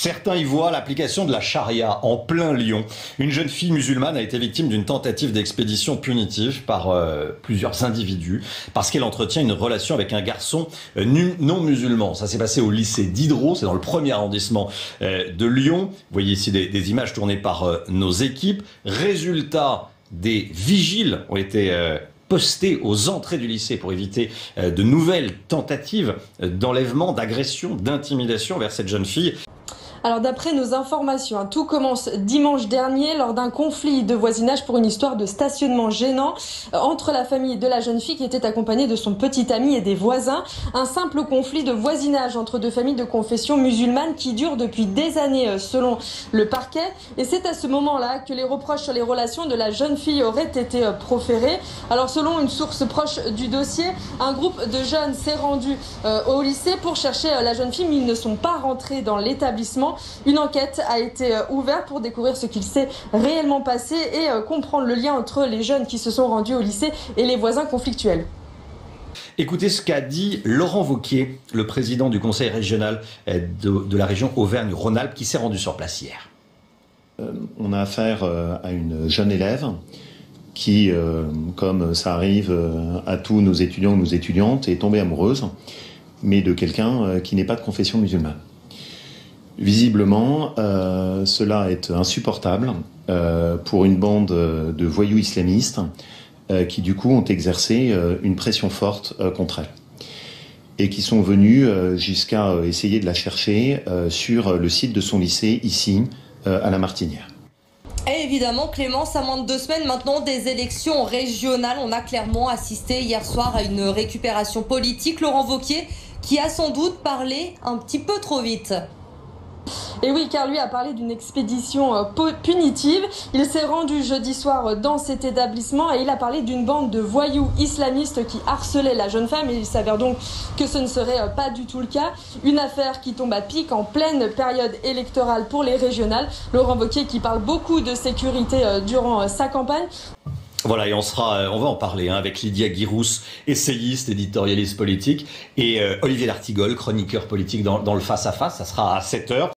Certains y voient l'application de la charia en plein Lyon. Une jeune fille musulmane a été victime d'une tentative d'expédition punitive par plusieurs individus parce qu'elle entretient une relation avec un garçon non musulman. Ça s'est passé au lycée Diderot, c'est dans le premier arrondissement de Lyon. Vous voyez ici des images tournées par nos équipes. Résultat, des vigiles ont été postés aux entrées du lycée pour éviter de nouvelles tentatives d'enlèvement, d'agression, d'intimidation vers cette jeune fille. Alors d'après nos informations, tout commence dimanche dernier lors d'un conflit de voisinage pour une histoire de stationnement gênant entre la famille de la jeune fille qui était accompagnée de son petit ami et des voisins. Un simple conflit de voisinage entre deux familles de confession musulmane qui dure depuis des années selon le parquet. Et c'est à ce moment-là que les reproches sur les relations de la jeune fille auraient été proférés. Alors selon une source proche du dossier, un groupe de jeunes s'est rendu au lycée pour chercher la jeune fille, mais ils ne sont pas rentrés dans l'établissement. Une enquête a été ouverte pour découvrir ce qu'il s'est réellement passé et comprendre le lien entre les jeunes qui se sont rendus au lycée et les voisins conflictuels. Écoutez ce qu'a dit Laurent Wauquiez, le président du conseil régional de la région Auvergne-Rhône-Alpes, qui s'est rendu sur place hier. On a affaire à une jeune élève qui, comme ça arrive à tous nos étudiants ou nos étudiantes, est tombée amoureuse, mais de quelqu'un qui n'est pas de confession musulmane. Visiblement, cela est insupportable pour une bande de voyous islamistes qui du coup ont exercé une pression forte contre elle et qui sont venus jusqu'à essayer de la chercher sur le site de son lycée ici à la Martinière. Et évidemment, Clémence, à moins de 2 semaines maintenant des élections régionales, on a clairement assisté hier soir à une récupération politique. Laurent Wauquiez qui a sans doute parlé un petit peu trop vite. Et oui, car lui a parlé d'une expédition punitive. Il s'est rendu jeudi soir dans cet établissement et il a parlé d'une bande de voyous islamistes qui harcelaient la jeune femme. Et il s'avère donc que ce ne serait pas du tout le cas. Une affaire qui tombe à pic en pleine période électorale pour les régionales. Laurent Wauquiez qui parle beaucoup de sécurité durant sa campagne. Voilà, et on va en parler avec Lydia Guirousse, essayiste, éditorialiste politique, et Olivier Lartigol, chroniqueur politique dans le Face à Face. Ça sera à 7h.